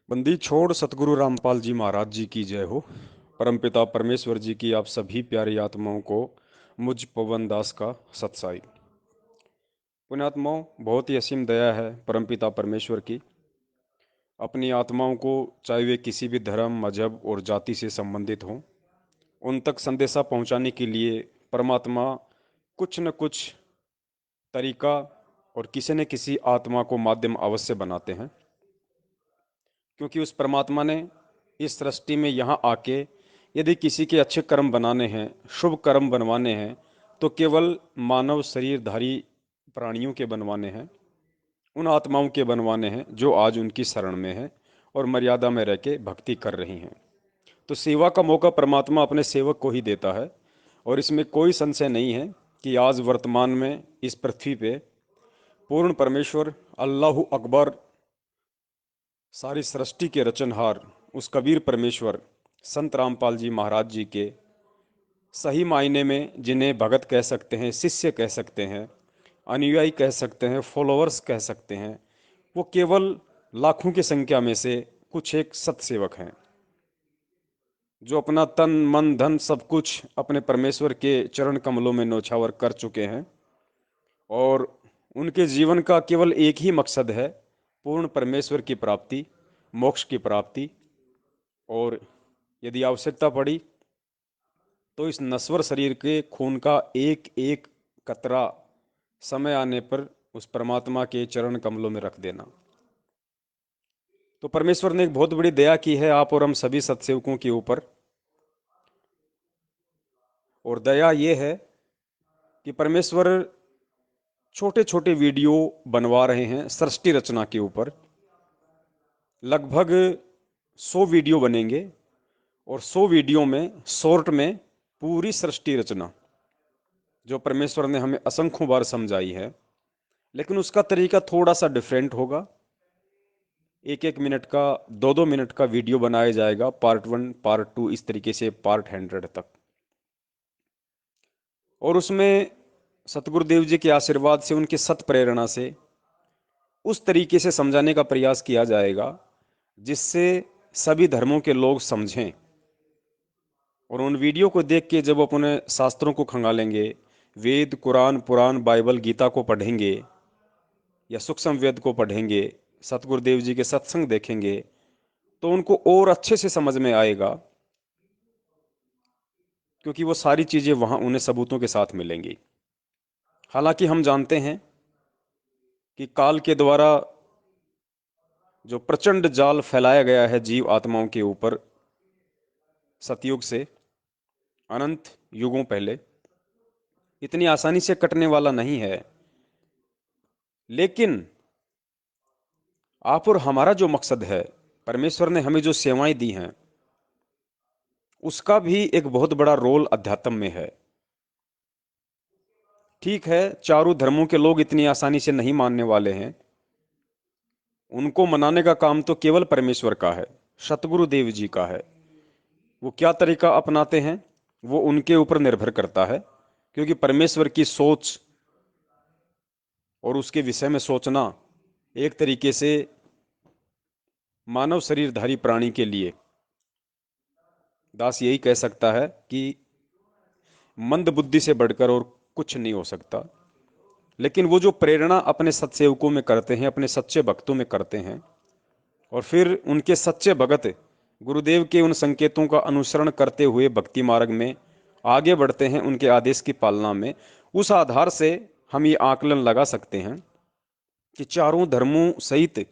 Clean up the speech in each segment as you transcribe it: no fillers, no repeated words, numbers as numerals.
बंदी छोड़ सतगुरु रामपाल जी महाराज जी की जय हो। परमपिता परमेश्वर जी की आप सभी प्यारी आत्माओं को मुझ पवन दास का सत्साई। पुण्यात्माओं, बहुत ही असीम दया है परमपिता परमेश्वर की अपनी आत्माओं को, चाहे वे किसी भी धर्म मजहब और जाति से संबंधित हों, उन तक संदेशा पहुंचाने के लिए परमात्मा कुछ न कुछ तरीका और किसी न किसी आत्मा को माध्यम अवश्य बनाते हैं। क्योंकि उस परमात्मा ने इस सृष्टि में यहाँ आके यदि किसी के अच्छे कर्म बनाने हैं, शुभ कर्म बनवाने हैं, तो केवल मानव शरीरधारी प्राणियों के बनवाने हैं, उन आत्माओं के बनवाने हैं जो आज उनकी शरण में है और मर्यादा में रह के भक्ति कर रही हैं। तो सेवा का मौका परमात्मा अपने सेवक को ही देता है। और इसमें कोई संशय नहीं है कि आज वर्तमान में इस पृथ्वी पे पूर्ण परमेश्वर अल्लाह अकबर, सारी सृष्टि के रचनहार उस कबीर परमेश्वर संत रामपाल जी महाराज जी के सही मायने में, जिन्हें भगत कह सकते हैं, शिष्य कह सकते हैं, अनुयायी कह सकते हैं, फॉलोअर्स कह सकते हैं, वो केवल लाखों की संख्या में से कुछ एक सत्सेवक हैं जो अपना तन मन धन सब कुछ अपने परमेश्वर के चरण कमलों में न्योछावर कर चुके हैं। और उनके जीवन का केवल एक ही मकसद है, पूर्ण परमेश्वर की प्राप्ति, मोक्ष की प्राप्ति। और यदि आवश्यकता पड़ी तो इस नश्वर शरीर के खून का एक एक कतरा समय आने पर उस परमात्मा के चरण कमलों में रख देना। तो परमेश्वर ने एक बहुत बड़ी दया की है आप और हम सभी सत्सेवकों के ऊपर। और दया ये है कि परमेश्वर छोटे छोटे वीडियो बनवा रहे हैं सृष्टि रचना के ऊपर। लगभग 100 वीडियो बनेंगे और 100 वीडियो में शॉर्ट में पूरी सृष्टि रचना जो परमेश्वर ने हमें असंख्यों बार समझाई है, लेकिन उसका तरीका थोड़ा सा डिफरेंट होगा। एक एक मिनट का, दो दो मिनट का वीडियो बनाया जाएगा, पार्ट 1 पार्ट 2 इस तरीके से पार्ट 100 तक। और उसमें सतगुरुदेव जी के आशीर्वाद से, उनके सत प्रेरणा से उस तरीके से समझाने का प्रयास किया जाएगा जिससे सभी धर्मों के लोग समझें। और उन वीडियो को देख के जब अपने शास्त्रों को खंगालेंगे, वेद कुरान पुराण बाइबल गीता को पढ़ेंगे या सूक्ष्म वेद को पढ़ेंगे, सतगुरुदेव जी के सत्संग देखेंगे, तो उनको और अच्छे से समझ में आएगा। क्योंकि वो सारी चीजें वहां उन्हें सबूतों के साथ मिलेंगी। हालांकि हम जानते हैं कि काल के द्वारा जो प्रचंड जाल फैलाया गया है जीव आत्माओं के ऊपर, सतयुग से अनंत युगों पहले, इतनी आसानी से कटने वाला नहीं है। लेकिन आप और हमारा जो मकसद है, परमेश्वर ने हमें जो सेवाएं दी हैं, उसका भी एक बहुत बड़ा रोल अध्यात्म में है। ठीक है, चारों धर्मों के लोग इतनी आसानी से नहीं मानने वाले हैं। उनको मनाने का काम तो केवल परमेश्वर का है, सतगुरु देव जी का है। वो क्या तरीका अपनाते हैं वो उनके ऊपर निर्भर करता है। क्योंकि परमेश्वर की सोच और उसके विषय में सोचना एक तरीके से मानव शरीरधारी प्राणी के लिए, दास यही कह सकता है कि मंद बुद्धि से बढ़कर और कुछ नहीं हो सकता। लेकिन वो जो प्रेरणा अपने सत्सेवकों में करते हैं, अपने सच्चे भक्तों में करते हैं, और फिर उनके सच्चे भगत गुरुदेव के उन संकेतों का अनुसरण करते हुए भक्ति मार्ग में आगे बढ़ते हैं, उनके आदेश की पालना में। उस आधार से हम ये आकलन लगा सकते हैं कि चारों धर्मों सहित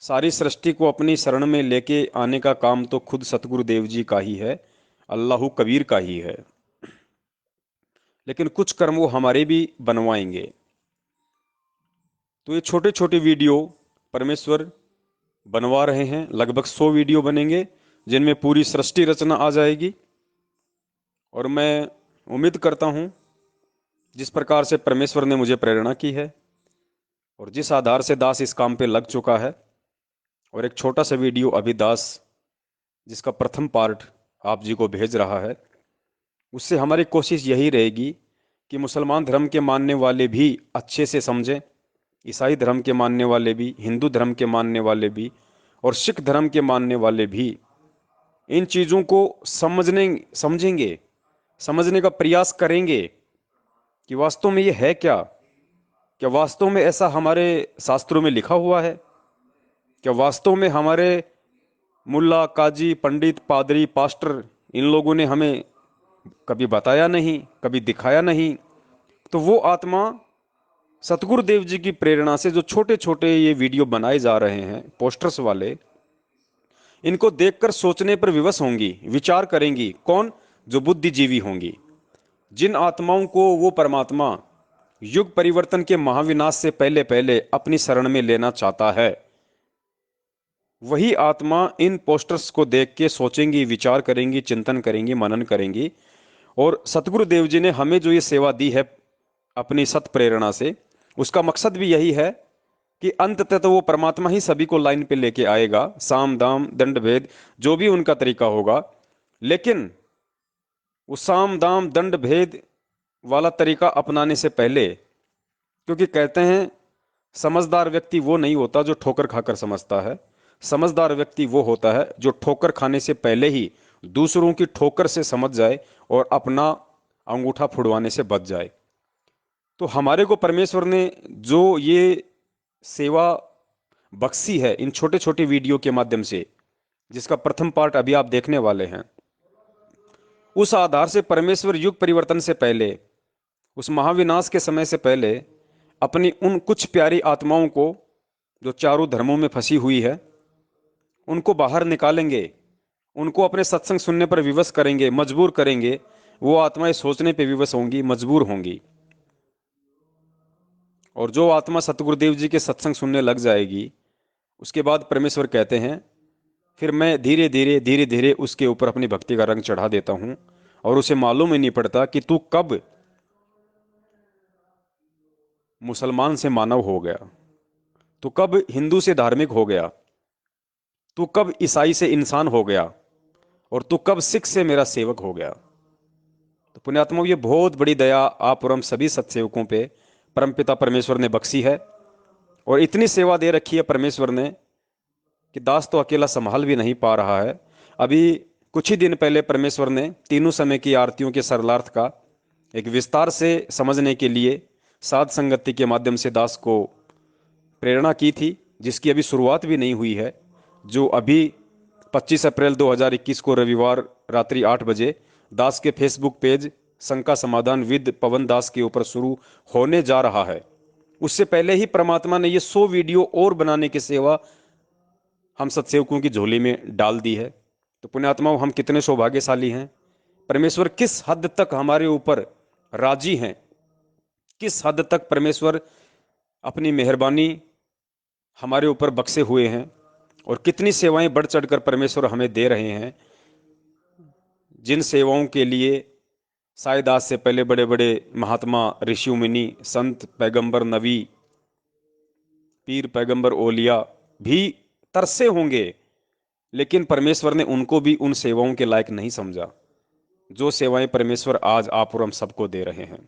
सारी सृष्टि को अपनी शरण में लेके आने का काम तो खुद सतगुरुदेव जी का ही है, अल्लाह कबीर का ही है। लेकिन कुछ कर्म वो हमारे भी बनवाएंगे। तो ये छोटे छोटे वीडियो परमेश्वर बनवा रहे हैं। लगभग 100 वीडियो बनेंगे जिनमें पूरी सृष्टि रचना आ जाएगी। और मैं उम्मीद करता हूं जिस प्रकार से परमेश्वर ने मुझे प्रेरणा की है और जिस आधार से दास इस काम पे लग चुका है, और एक छोटा सा वीडियो अभी दास जिसका प्रथम पार्ट आप जी को भेज रहा है, उससे हमारी कोशिश यही रहेगी कि मुसलमान धर्म के मानने वाले भी अच्छे से समझें, ईसाई धर्म के मानने वाले भी, हिंदू धर्म के मानने वाले भी, और सिख धर्म के मानने वाले भी इन चीज़ों को समझेंगे, समझने का प्रयास करेंगे कि वास्तव में ये है क्या। क्या वास्तव में ऐसा हमारे शास्त्रों में लिखा हुआ है? क्या वास्तव में हमारे मुल्ला, काजी, पंडित, पादरी, पास्टर, इन लोगों ने हमें कभी बताया नहीं, कभी दिखाया नहीं? तो वो आत्मा सतगुरुदेव जी की प्रेरणा से जो छोटे छोटे ये वीडियो बनाए जा रहे हैं पोस्टर्स वाले, इनको देखकर सोचने पर विवश होंगी, विचार करेंगी। कौन? जो बुद्धिजीवी होंगी, जिन आत्माओं को वो परमात्मा युग परिवर्तन के महाविनाश से पहले पहले अपनी शरण में लेना चाहता है, वही आत्मा इन पोस्टर्स को देख के सोचेंगी, विचार करेंगी, चिंतन करेंगी, मनन करेंगी। और सतगुरुदेव जी ने हमें जो ये सेवा दी है अपनी सत प्रेरणा से, उसका मकसद भी यही है कि अंततः तो वो परमात्मा ही सभी को लाइन पे लेके आएगा, साम दाम दंड भेद जो भी उनका तरीका होगा। लेकिन वो साम दाम दंड भेद वाला तरीका अपनाने से पहले, क्योंकि कहते हैं समझदार व्यक्ति वो नहीं होता जो ठोकर खाकर समझता है, समझदार व्यक्ति वो होता है जो ठोकर खाने से पहले ही दूसरों की ठोकर से समझ जाए और अपना अंगूठा फुड़वाने से बच जाए। तो हमारे को परमेश्वर ने जो ये सेवा बख्शी है इन छोटे छोटे वीडियो के माध्यम से, जिसका प्रथम पार्ट अभी आप देखने वाले हैं, उस आधार से परमेश्वर युग परिवर्तन से पहले, उस महाविनाश के समय से पहले, अपनी उन कुछ प्यारी आत्माओं को जो चारों धर्मों में फंसी हुई है, उनको बाहर निकालेंगे, उनको अपने सत्संग सुनने पर विवश करेंगे, मजबूर करेंगे। वो आत्माएं सोचने पर विवश होंगी, मजबूर होंगी। और जो आत्मा सतगुरुदेव जी के सत्संग सुनने लग जाएगी, उसके बाद परमेश्वर कहते हैं फिर मैं धीरे धीरे धीरे धीरे उसके ऊपर अपनी भक्ति का रंग चढ़ा देता हूं, और उसे मालूम ही नहीं पड़ता कि तू कब मुसलमान से मानव हो गया, तू कब हिंदू से धार्मिक हो गया, तू कब ईसाई से इंसान हो गया, और तू कब सिख से मेरा सेवक हो गया। तो पुण्यात्माओं, ये बहुत बड़ी दया आप और हम सभी सत्सेवकों पे परमपिता परमेश्वर ने बख्शी है। और इतनी सेवा दे रखी है परमेश्वर ने कि दास तो अकेला संभाल भी नहीं पा रहा है। अभी कुछ ही दिन पहले परमेश्वर ने तीनों समय की आरतियों के सरलार्थ का एक विस्तार से समझने के लिए साध संगति के माध्यम से दास को प्रेरणा की थी, जिसकी अभी शुरुआत भी नहीं हुई है, जो अभी 25 अप्रैल 2021 को रविवार रात्रि 8 बजे दास के फेसबुक पेज शंका समाधान विद पवन दास के ऊपर शुरू होने जा रहा है। उससे पहले ही परमात्मा ने ये 100 वीडियो और बनाने की सेवा हम सत्सेवकों की झोली में डाल दी है। तो पुण्यात्माओं, हम कितने सौभाग्यशाली हैं। परमेश्वर किस हद तक हमारे ऊपर राजी हैं, किस हद तक परमेश्वर अपनी मेहरबानी हमारे ऊपर बख्शे हुए हैं, और कितनी सेवाएं बढ़ चढ़कर परमेश्वर हमें दे रहे हैं, जिन सेवाओं के लिए शायद आज से पहले बड़े बड़े महात्मा, ऋषि मुनि, संत, पैगंबर, नबी, पीर, पैगंबर, ओलिया भी तरसे होंगे, लेकिन परमेश्वर ने उनको भी उन सेवाओं के लायक नहीं समझा जो सेवाएं परमेश्वर आज आप और हम सबको दे रहे हैं।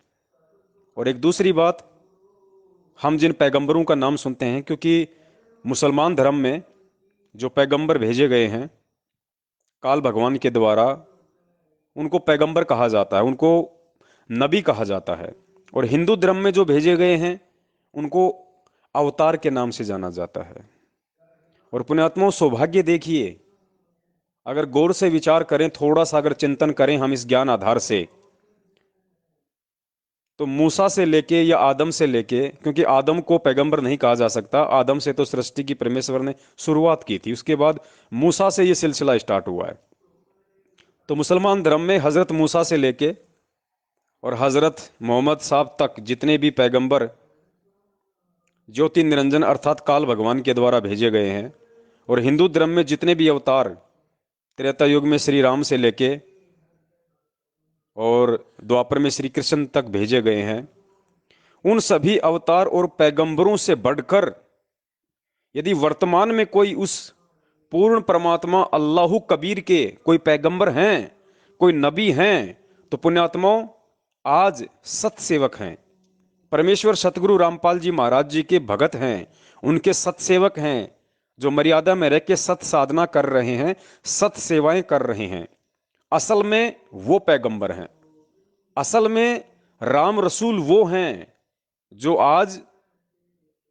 और एक दूसरी बात, हम जिन पैगंबरों का नाम सुनते हैं, क्योंकि मुसलमान धर्म में जो पैगंबर भेजे गए हैं काल भगवान के द्वारा, उनको पैगंबर कहा जाता है, उनको नबी कहा जाता है। और हिंदू धर्म में जो भेजे गए हैं उनको अवतार के नाम से जाना जाता है। और पुण्यात्माओं, सौभाग्य देखिए, अगर गौर से विचार करें, थोड़ा सा अगर चिंतन करें हम इस ज्ञान आधार से, तो मूसा से लेके या आदम से लेके, क्योंकि आदम को पैगंबर नहीं कहा जा सकता, आदम से तो सृष्टि की परमेश्वर ने शुरुआत की थी, उसके बाद मूसा से ये सिलसिला स्टार्ट हुआ है। तो मुसलमान धर्म में हजरत मूसा से लेके और हजरत मोहम्मद साहब तक जितने भी पैगंबर ज्योति निरंजन अर्थात काल भगवान के द्वारा भेजे गए हैं, और हिंदू धर्म में जितने भी अवतार त्रेता युग में श्री राम से लेके और द्वापर में श्री कृष्ण तक भेजे गए हैं, उन सभी अवतार और पैगंबरों से बढ़कर यदि वर्तमान में कोई उस पूर्ण परमात्मा अल्लाह कबीर के कोई पैगंबर हैं, कोई नबी हैं, तो पुण्यात्माओं आज सत्सेवक हैं। परमेश्वर सतगुरु रामपाल जी महाराज जी के भगत हैं, उनके सत्सेवक हैं, जो मर्यादा में रह के सत साधना कर रहे हैं, सत सेवाएं कर रहे हैं, असल में वो पैगंबर हैं। असल में राम रसूल वो हैं जो आज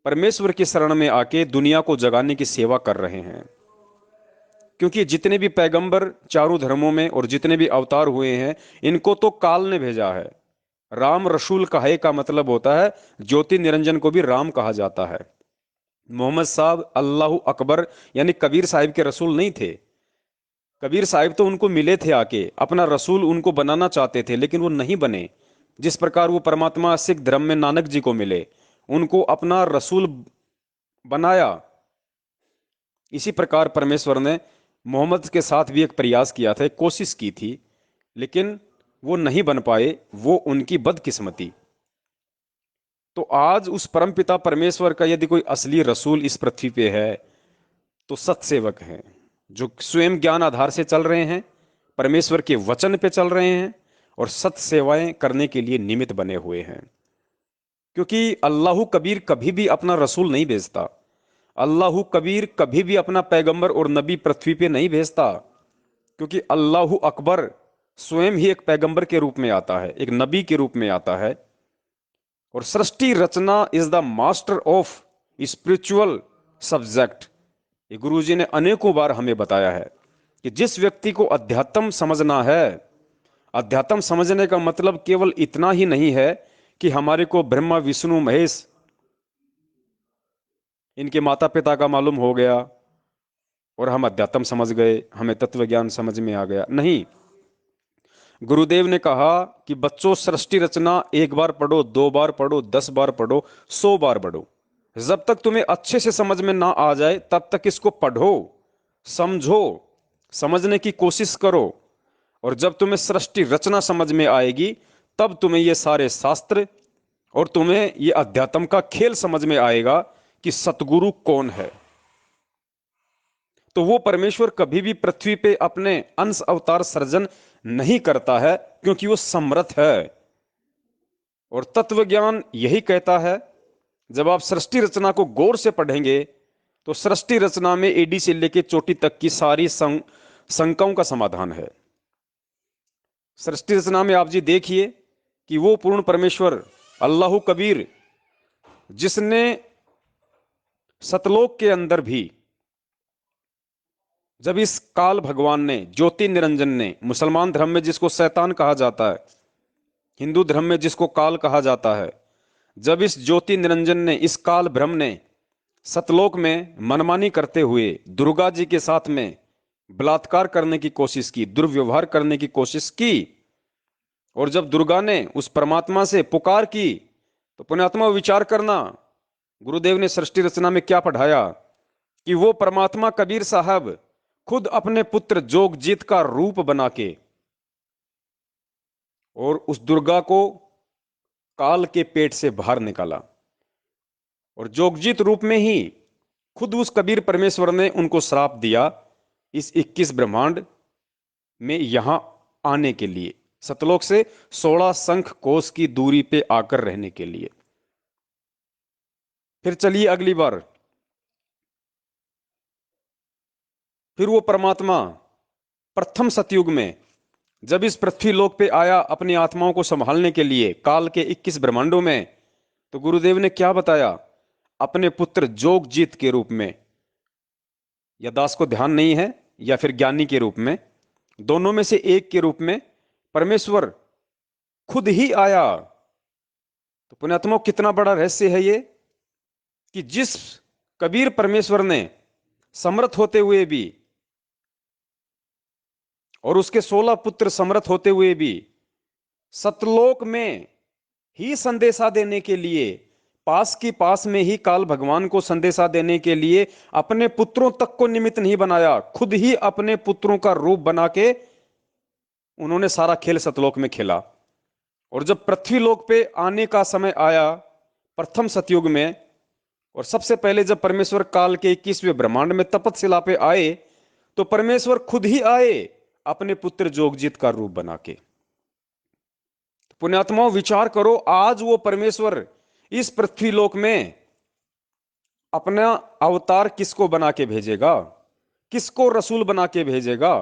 परमेश्वर की शरण में आके दुनिया को जगाने की सेवा कर रहे हैं। क्योंकि जितने भी पैगंबर चारों धर्मों में और जितने भी अवतार हुए हैं, इनको तो काल ने भेजा है। राम रसूल कहे का मतलब होता है, ज्योति निरंजन को भी राम कहा जाता है। मोहम्मद साहब अल्लाह अकबर यानी कबीर साहिब के रसूल नहीं थे। कबीर साहिब तो उनको मिले थे आके, अपना रसूल उनको बनाना चाहते थे, लेकिन वो नहीं बने। जिस प्रकार वो परमात्मा सिख धर्म में नानक जी को मिले, उनको अपना रसूल बनाया, इसी प्रकार परमेश्वर ने मोहम्मद के साथ भी एक प्रयास किया था, एक कोशिश की थी, लेकिन वो नहीं बन पाए। वो उनकी बदकिस्मती। तो आज उस परमपिता परमेश्वर का यदि कोई असली रसूल इस पृथ्वी पे है, तो सत्सेवक हैं, जो स्वयं ज्ञान आधार से चल रहे हैं, परमेश्वर के वचन पे चल रहे हैं और सत सेवाएं करने के लिए निमित्त बने हुए हैं। क्योंकि अल्लाह कबीर कभी भी अपना रसूल नहीं भेजता। अल्लाह कबीर कभी भी अपना पैगंबर और नबी पृथ्वी पे नहीं भेजता। क्योंकि अल्लाह अकबर स्वयं ही एक पैगंबर के रूप में आता है, एक नबी के रूप में आता है। और सृष्टि रचना is the master of spiritual subject. ये गुरु जी ने अनेकों बार हमें बताया है कि जिस व्यक्ति को अध्यात्म समझना है, अध्यात्म समझने का मतलब केवल इतना ही नहीं है कि हमारे को ब्रह्मा विष्णु महेश इनके माता पिता का मालूम हो गया और हम अध्यात्म समझ गए, हमें तत्व ज्ञान समझ में आ गया। नहीं, गुरुदेव ने कहा कि बच्चों, सृष्टि रचना एक बार पढ़ो, दो बार पढ़ो, 10 बार पढ़ो, 100 बार पढ़ो। जब तक तुम्हें अच्छे से समझ में ना आ जाए तब तक इसको पढ़ो, समझो, समझने की कोशिश करो। और जब तुम्हें सृष्टि रचना समझ में आएगी, तब तुम्हें ये सारे शास्त्र और तुम्हें ये अध्यात्म का खेल समझ में आएगा कि सतगुरु कौन है। तो वो परमेश्वर कभी भी पृथ्वी पे अपने अंश अवतार सर्जन नहीं करता है, क्योंकि वो समर्थ है। और तत्व ज्ञान यही कहता है, जब आप सृष्टि रचना को गौर से पढ़ेंगे तो सृष्टि रचना में एडी से लेकर चोटी तक की सारी शंकाओं का समाधान है। सृष्टि रचना में आप जी देखिए कि वो पूर्ण परमेश्वर अल्लाह कबीर, जिसने सतलोक के अंदर भी, जब इस काल भगवान ने, ज्योति निरंजन ने, मुसलमान धर्म में जिसको शैतान कहा जाता है, हिंदू धर्म में जिसको काल कहा जाता है, जब इस ज्योति निरंजन ने, इस काल ब्रह्म ने सतलोक में मनमानी करते हुए दुर्गा जी के साथ में बलात्कार करने की कोशिश की, दुर्व्यवहार करने की कोशिश की, और जब दुर्गा ने उस परमात्मा से पुकार की, तो पुण्यात्मा विचार करना, गुरुदेव ने सृष्टि रचना में क्या पढ़ाया कि वो परमात्मा कबीर साहब खुद अपने पुत्र जोगजीत का रूप बना के और उस दुर्गा को काल के पेट से बाहर निकाला। और जोगजीत रूप में ही खुद उस कबीर परमेश्वर ने उनको श्राप दिया, इस 21 ब्रह्मांड में यहां आने के लिए, सतलोक से 16 शंख कोस की दूरी पे आकर रहने के लिए। फिर चलिए अगली बार, फिर वो परमात्मा प्रथम सतयुग में जब इस पृथ्वी लोक पे आया अपनी आत्माओं को संभालने के लिए काल के 21 ब्रह्मांडों में, तो गुरुदेव ने क्या बताया? अपने पुत्र जोगजीत के रूप में, या दास को ध्यान नहीं है, या फिर ज्ञानी के रूप में, दोनों में से एक के रूप में परमेश्वर खुद ही आया। तो पुण्यात्मा, कितना बड़ा रहस्य है ये कि जिस कबीर परमेश्वर ने समर्थ होते हुए भी और उसके 16 पुत्र समर्थ होते हुए भी सतलोक में ही संदेशा देने के लिए, पास की पास में ही काल भगवान को संदेशा देने के लिए अपने पुत्रों तक को निमित्त नहीं बनाया, खुद ही अपने पुत्रों का रूप बना के उन्होंने सारा खेल सतलोक में खेला। और जब पृथ्वी लोक पे आने का समय आया प्रथम सतयुग में, और सबसे पहले जब परमेश्वर काल के 21वें ब्रह्मांड में तपतशिला पे आए, तो परमेश्वर खुद ही आए अपने पुत्र जोगजीत का रूप बना के। पुण्यात्माओं विचार करो, आज वो परमेश्वर इस पृथ्वी लोक में अपना अवतार किसको बना के भेजेगा, किसको रसूल बना के भेजेगा,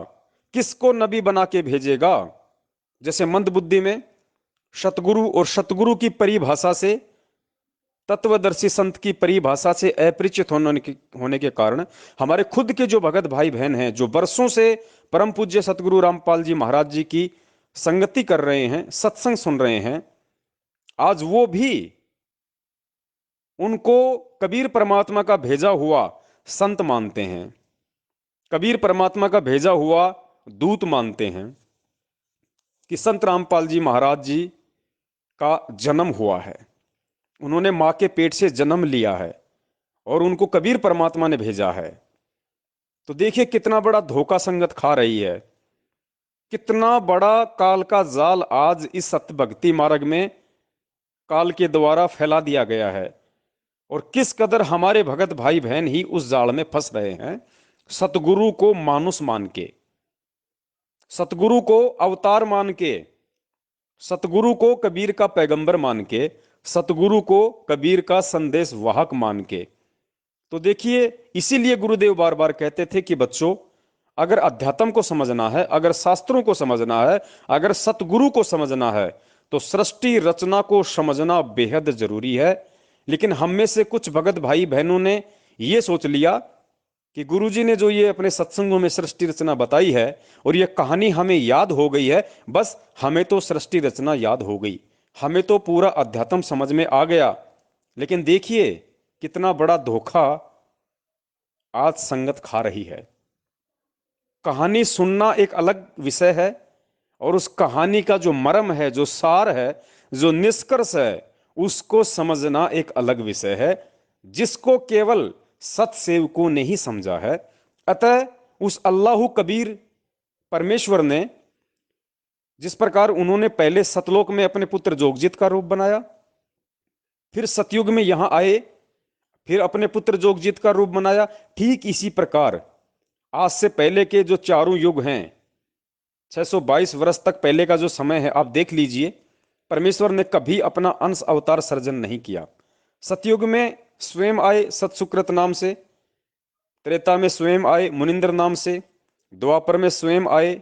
किसको नबी बना के भेजेगा। जैसे मंदबुद्धि में सतगुरु और सतगुरु की परिभाषा से, तत्वदर्शी संत की परिभाषा से अपरिचित होने के कारण हमारे खुद के जो भगत भाई बहन हैं, जो वर्षों से परम पूज्य सतगुरु रामपाल जी महाराज जी की संगति कर रहे हैं, सत्संग सुन रहे हैं, आज वो भी उनको कबीर परमात्मा का भेजा हुआ संत मानते हैं, कबीर परमात्मा का भेजा हुआ दूत मानते हैं कि संत रामपाल जी महाराज जी का जन्म हुआ है, उन्होंने मां के पेट से जन्म लिया है और उनको कबीर परमात्मा ने भेजा है। तो देखिए कितना बड़ा धोखा संगत खा रही है, कितना बड़ा काल का जाल आज इस सत्य भक्ति मार्ग में काल के द्वारा फैला दिया गया है, और किस कदर हमारे भगत भाई बहन ही उस जाल में फंस रहे हैं। सतगुरु को मानुष मान के, सतगुरु को अवतार मान के, सतगुरु को कबीर का पैगंबर मान के, सतगुरु को कबीर का संदेश वाहक मान के। तो देखिए इसीलिए गुरुदेव बार बार कहते थे कि बच्चों, अगर अध्यात्म को समझना है, अगर शास्त्रों को समझना है, अगर सतगुरु को समझना है, तो सृष्टि रचना को समझना बेहद जरूरी है। लेकिन हम में से कुछ भगत भाई बहनों ने यह सोच लिया कि गुरुजी ने जो ये अपने सत्संगों में सृष्टि रचना बताई है और ये कहानी हमें याद हो गई है, बस हमें तो सृष्टि रचना याद हो गई, हमें तो पूरा अध्यात्म समझ में आ गया। लेकिन देखिए कितना बड़ा धोखा आज संगत खा रही है। कहानी सुनना एक अलग विषय है, और उस कहानी का जो मर्म है, जो सार है, जो निष्कर्ष है, उसको समझना एक अलग विषय है, जिसको केवल सतसेवकों ने ही समझा है। अतः उस अल्लाह कबीर परमेश्वर ने जिस प्रकार उन्होंने पहले सतलोक में अपने पुत्र जोगजित का रूप बनाया, फिर सतयुग में यहां आए, फिर अपने पुत्र जोगजित का रूप बनाया, ठीक इसी प्रकार आज से पहले के जो चारों युग हैं, 622 वर्ष तक पहले का जो समय है, आप देख लीजिए, परमेश्वर ने कभी अपना अंश अवतार सर्जन नहीं किया। सतयुग में स्वयं आए सतसुकृत नाम से, त्रेता में स्वयं आए मुनिंद्र नाम से, द्वापर में स्वयं आए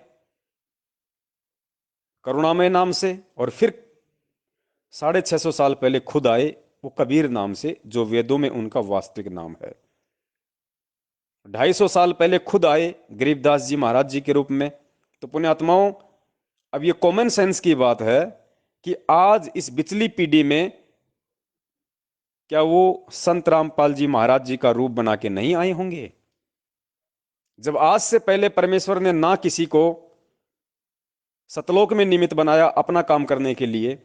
करुणामय नाम से, और फिर 650 साल पहले खुद आए वो कबीर नाम से, जो वेदों में उनका वास्तविक नाम है। 250 साल पहले खुद आए गरीबदास जी महाराज जी के रूप में। तो पुण्यात्माओं, अब ये कॉमन सेंस की बात है कि आज इस बिचली पीढ़ी में क्या वो संत रामपाल जी महाराज जी का रूप बना के नहीं आए होंगे? जब आज से पहले परमेश्वर ने ना किसी को सतलोक में निमित्त बनाया अपना काम करने के लिए,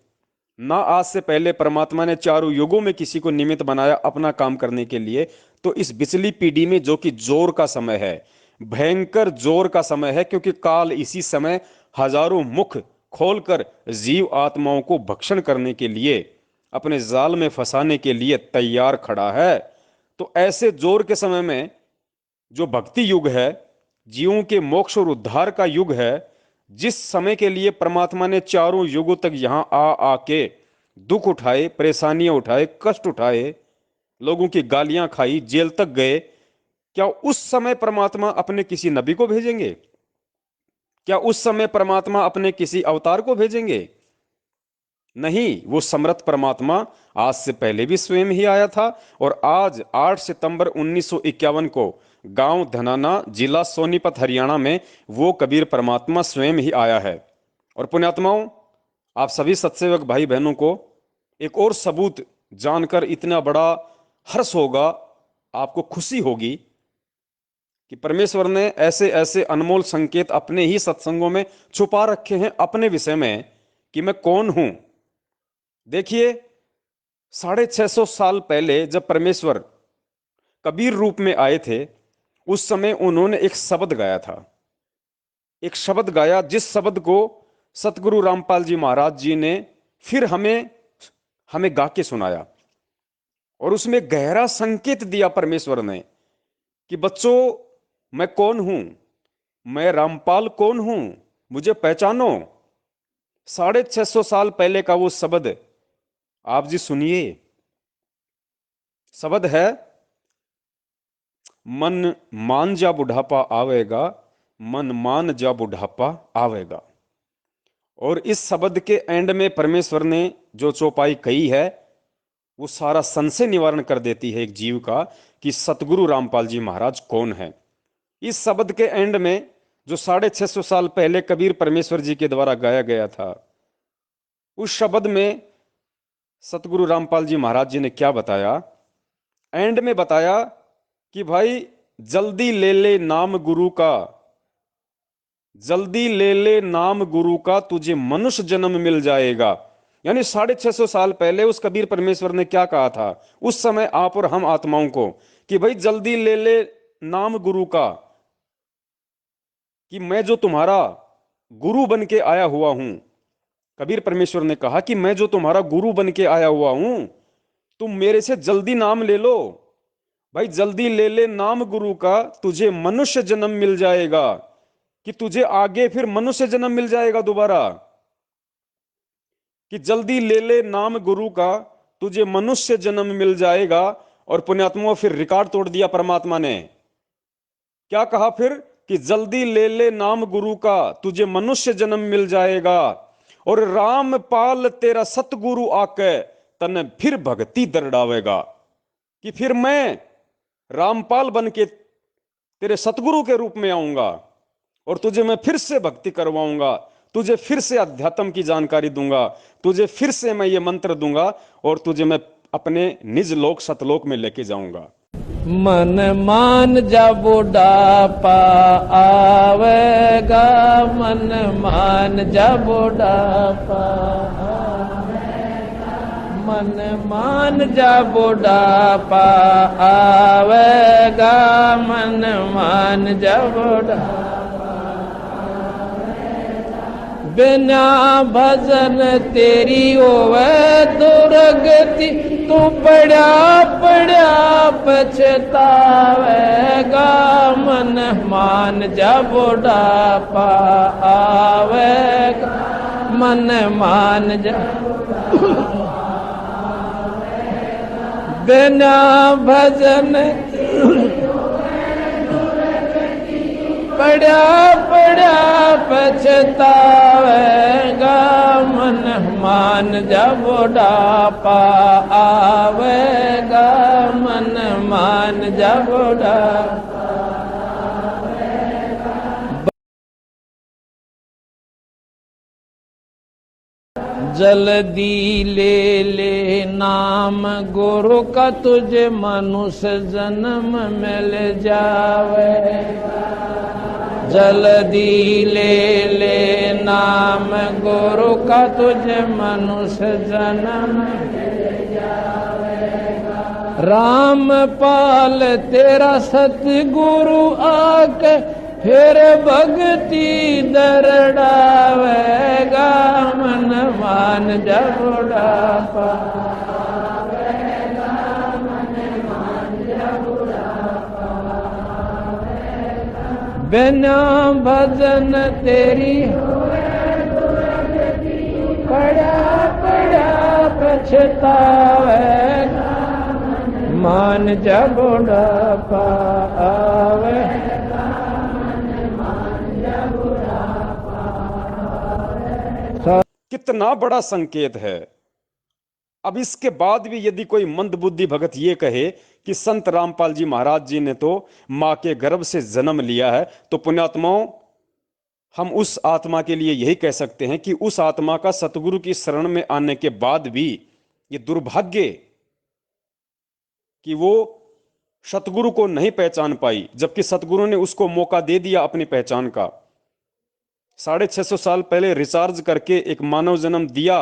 ना आज से पहले परमात्मा ने चारों युगों में किसी को निमित्त बनाया अपना काम करने के लिए, तो इस बिचली पीढ़ी में जो कि जोर का समय है, भयंकर जोर का समय है, क्योंकि काल इसी समय हजारों मुख खोलकर जीव आत्माओं को भक्षण करने के लिए, अपने जाल में फंसाने के लिए तैयार खड़ा है। तो ऐसे जोर के समय में जो भक्ति युग है, जीवों के मोक्ष और उद्धार का युग है, जिस समय के लिए परमात्मा ने चारों युगों तक यहां आ आके दुख उठाए, परेशानियां उठाए, कष्ट उठाए, लोगों की गालियां खाई, जेल तक गए, क्या उस समय परमात्मा अपने किसी नबी को भेजेंगे? क्या उस समय परमात्मा अपने किसी अवतार को भेजेंगे? नहीं, वो समर्थ परमात्मा आज से पहले भी स्वयं ही आया था, और आज 8 सितंबर 1951 को गांव धनाना, जिला सोनीपत, हरियाणा में वो कबीर परमात्मा स्वयं ही आया है। और पुण्यात्माओं, आप सभी सत्सेवक भाई बहनों को एक और सबूत जानकर इतना बड़ा हर्ष होगा, आपको खुशी होगी कि परमेश्वर ने ऐसे ऐसे अनमोल संकेत अपने ही सत्संगों में छुपा रखे हैं अपने विषय में, कि मैं कौन हूं। देखिए 650 साल पहले जब परमेश्वर कबीर रूप में आए थे, उस समय उन्होंने एक शब्द गाया था, एक शब्द गाया, जिस शब्द को सतगुरु रामपाल जी महाराज जी ने फिर हमें हमें गा के सुनाया, और उसमें गहरा संकेत दिया परमेश्वर ने कि बच्चों, मैं कौन हूं, मैं रामपाल कौन हूं, मुझे पहचानो। 650 साल पहले का वो शब्द आप जी सुनिए। शब्द है, मन मान जा बुढ़ापा आवेगा, मन मान जा बुढ़ापा आवेगा। और इस शब्द के एंड में परमेश्वर ने जो चौपाई कही है वो सारा संशय निवारण कर देती है एक जीव का, कि सतगुरु रामपाल जी महाराज कौन है। इस शब्द के एंड में जो 650 साल पहले कबीर परमेश्वर जी के द्वारा गाया गया था, उस शब्द में सतगुरु रामपाल जी महाराज जी ने क्या बताया, एंड में बताया कि भाई जल्दी ले ले नाम गुरु का, जल्दी ले ले नाम गुरु का, तुझे मनुष्य जन्म मिल जाएगा। यानी 650 साल पहले उस कबीर परमेश्वर ने क्या कहा था उस समय आप और हम आत्माओं को, कि भाई जल्दी ले ले नाम गुरु का, कि मैं जो तुम्हारा गुरु बन के आया हुआ हूं। कबीर परमेश्वर ने कहा कि मैं जो तुम्हारा गुरु बन के आया हुआ हूं, तुम मेरे से जल्दी नाम ले लो। भाई जल्दी ले ले नाम गुरु का, तुझे मनुष्य जन्म मिल जाएगा, कि तुझे आगे फिर मनुष्य जन्म मिल जाएगा दोबारा। कि जल्दी ले ले नाम गुरु का, तुझे मनुष्य जन्म मिल जाएगा। और पुण्यात्माओं फिर रिकॉर्ड तोड़ दिया परमात्मा ने, क्या कहा फिर, कि जल्दी ले ले नाम गुरु का, तुझे मनुष्य जन्म मिल जाएगा। और रामपाल तेरा सतगुरु आके तने फिर भक्ति दरड़ावेगा, कि फिर मैं रामपाल बन के तेरे सतगुरु के रूप में आऊंगा और तुझे मैं फिर से भक्ति करवाऊंगा, तुझे फिर से अध्यात्म की जानकारी दूंगा, तुझे फिर से मैं ये मंत्र दूंगा और तुझे मैं अपने निज लोक सतलोक में लेके जाऊंगा। मन मान जा बुढ़ापा आवेगा, मन मान जा बुढ़ापा, मन मान जा बुढ़ापा आवेगा, मन मान जा बुढ़ापा। बिना भजन तेरी होवे दुर्गति, तू पड़ा पड़ा पछतावेगा, मन मान जा बुढ़ापा आवेगा, मन मान जा। बिना भजन पड़ा पड़ा पछतावेगा, मन मान जा बुढ़ापा आवेगा, मन मान जा बुढ़ापा। जल्दी ले ले नाम गुरु का, तुझे मनुष्य जन्म मिल जावेगा। जल्दी ले ले नाम गुरु का, तुझे मनुष्य जन्म मिल जावेगा। रामपाल तेरा सतगुरु आके फिर भक्ति दरड़ावेगा, मन मान जा बुढ़ापा आवेगा, मन मान जा बुढ़ापा आवेगा। बिना भजन तेरी पड़ा पड़ा पछतावेगा, मान जा बुढ़ापा आवेगा। कितना बड़ा संकेत है। अब इसके बाद भी यदि कोई मंदबुद्धि भगत ये कहे कि संत रामपाल जी महाराज जी ने तो मां के गर्भ से जन्म लिया है, तो पुण्यात्माओं हम उस आत्मा के लिए यही कह सकते हैं कि उस आत्मा का सतगुरु की शरण में आने के बाद भी ये दुर्भाग्य कि वो सतगुरु को नहीं पहचान पाई, जबकि सतगुरु ने उसको मौका दे दिया अपनी पहचान का। 650 साल पहले रिचार्ज करके एक मानव जन्म दिया,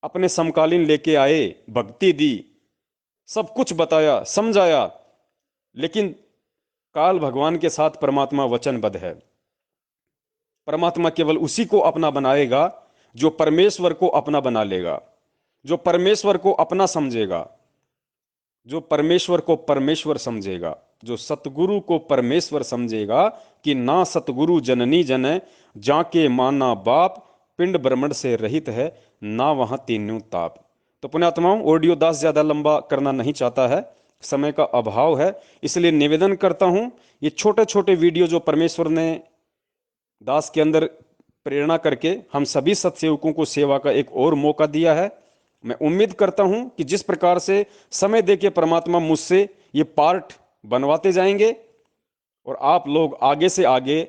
अपने समकालीन लेके आए, भक्ति दी, सब कुछ बताया समझाया, लेकिन काल भगवान के साथ परमात्मा वचनबद्ध है। परमात्मा केवल उसी को अपना बनाएगा जो परमेश्वर को अपना बना लेगा, जो परमेश्वर को अपना समझेगा, जो परमेश्वर को परमेश्वर समझेगा, जो सतगुरु को परमेश्वर समझेगा कि ना सतगुरु जननी जन, जाके माना बाप, पिंड ब्रह्मंड से रहित है, ना वहां तीनों ताप। तो पुण्यात्माओं ऑडियो 10 ज्यादा लंबा करना नहीं चाहता है, समय का अभाव है, इसलिए निवेदन करता हूं ये छोटे छोटे वीडियो जो परमेश्वर ने दास के अंदर प्रेरणा करके हम सभी सत्सेवकों को सेवा का एक और मौका दिया है। मैं उम्मीद करता हूं कि जिस प्रकार से समय देके परमात्मा मुझसे ये पार्ट बनवाते जाएंगे और आप लोग आगे से आगे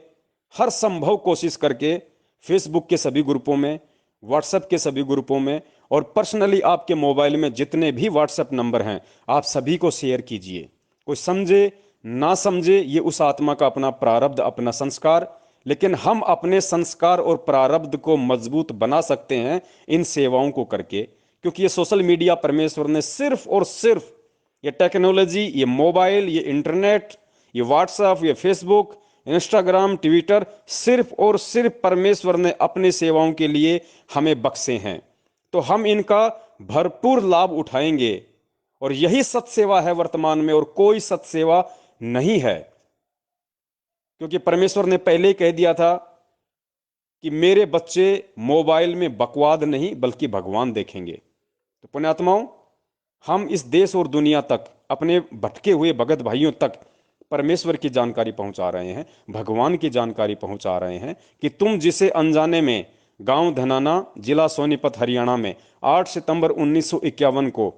हर संभव कोशिश करके फेसबुक के सभी ग्रुपों में, व्हाट्सएप के सभी ग्रुपों में और पर्सनली आपके मोबाइल में जितने भी व्हाट्सएप नंबर हैं आप सभी को शेयर कीजिए। कोई समझे ना समझे ये उस आत्मा का अपना प्रारब्ध, अपना संस्कार, लेकिन हम अपने संस्कार और प्रारब्ध को मजबूत बना सकते हैं इन सेवाओं को करके, क्योंकि ये सोशल मीडिया परमेश्वर ने सिर्फ और सिर्फ, ये टेक्नोलॉजी, ये मोबाइल, ये इंटरनेट, ये व्हाट्सएप, ये फेसबुक, इंस्टाग्राम, ट्विटर, सिर्फ और सिर्फ परमेश्वर ने अपनी सेवाओं के लिए हमें बख्शे हैं। तो हम इनका भरपूर लाभ उठाएंगे और यही सत्सेवा है वर्तमान में, और कोई सत्सेवा नहीं है। क्योंकि परमेश्वर ने पहले ही कह दिया था कि मेरे बच्चे मोबाइल में बकवाद नहीं बल्कि भगवान देखेंगे। तो पुण्यात्माओं, हम इस देश और दुनिया तक, अपने भटके हुए भगत भाइयों तक परमेश्वर की जानकारी पहुंचा रहे हैं, भगवान की जानकारी पहुंचा रहे हैं कि तुम जिसे अनजाने में गांव धनाना, जिला सोनीपत, हरियाणा में 8 सितंबर 1951 को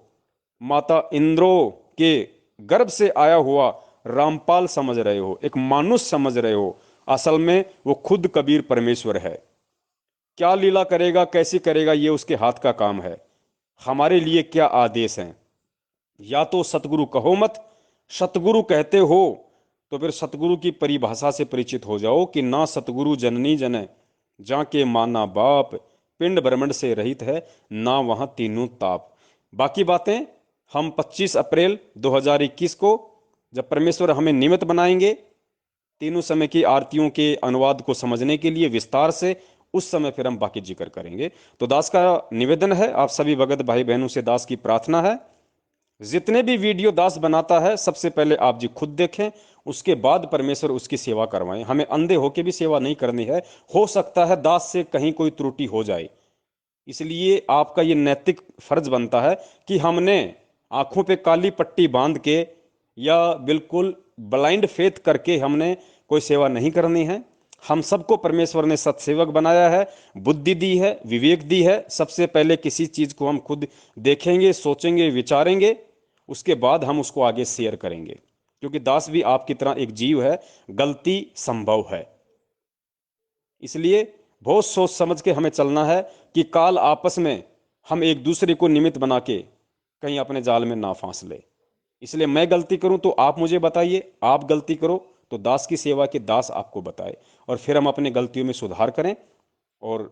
माता इंद्रो के गर्भ से आया हुआ रामपाल समझ रहे हो, एक मानुष समझ रहे हो, असल में वो खुद कबीर परमेश्वर है। क्या लीला करेगा, कैसी करेगा, ये उसके हाथ का काम है। हमारे लिए क्या आदेश हैं? या तो सतगुरु कहो मत, सतगुरु कहते हो तो फिर सतगुरु की परिभाषा से परिचित हो जाओ कि ना सतगुरु जननी जन जाके माना बाप, पिंड ब्रह्मंड से रहित है ना वहां तीनों ताप। बाकी बातें हम 25 अप्रैल 2021 को जब परमेश्वर हमें निमित्त बनाएंगे तीनों समय की आरतियों के अनुवाद को समझने के लिए विस्तार से, उस समय फिर हम बाकी जिक्र करेंगे। तो दास का निवेदन है, आप सभी भगत भाई बहनों से दास की प्रार्थना है, जितने भी वीडियो दास बनाता है सबसे पहले आप जी खुद देखें, उसके बाद परमेश्वर उसकी सेवा करवाएं। हमें अंधे होके भी सेवा नहीं करनी है। हो सकता है दास से कहीं कोई त्रुटि हो जाए, इसलिए आपका ये नैतिक फर्ज बनता है कि हमने आंखों पे काली पट्टी बांध के या बिल्कुल ब्लाइंड फेथ करके हमने कोई सेवा नहीं करनी है। हम सबको परमेश्वर ने सत्सेवक बनाया है, बुद्धि दी है, विवेक दी है। सबसे पहले किसी चीज को हम खुद देखेंगे, सोचेंगे, विचारेंगे, उसके बाद हम उसको आगे शेयर करेंगे। क्योंकि दास भी आपकी तरह एक जीव है, गलती संभव है, इसलिए बहुत सोच समझ के हमें चलना है कि काल आपस में हम एक दूसरे को निमित्त बना के कहीं अपने जाल में ना फांस ले। इसलिए मैं गलती करूं तो आप मुझे बताइए, आप गलती करो तो दास की सेवा के दास आपको बताए, और फिर हम अपने गलतियों में सुधार करें और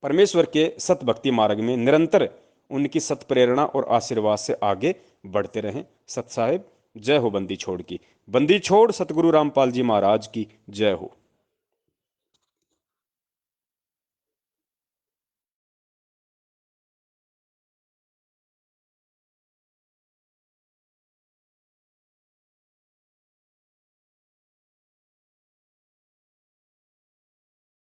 परमेश्वर के सत भक्ति मार्ग में निरंतर उनकी सत प्रेरणा और आशीर्वाद से आगे बढ़ते रहें। सत साहेब, जय हो बंदी छोड़ की। बंदी छोड़ सतगुरु रामपाल जी महाराज की जय हो।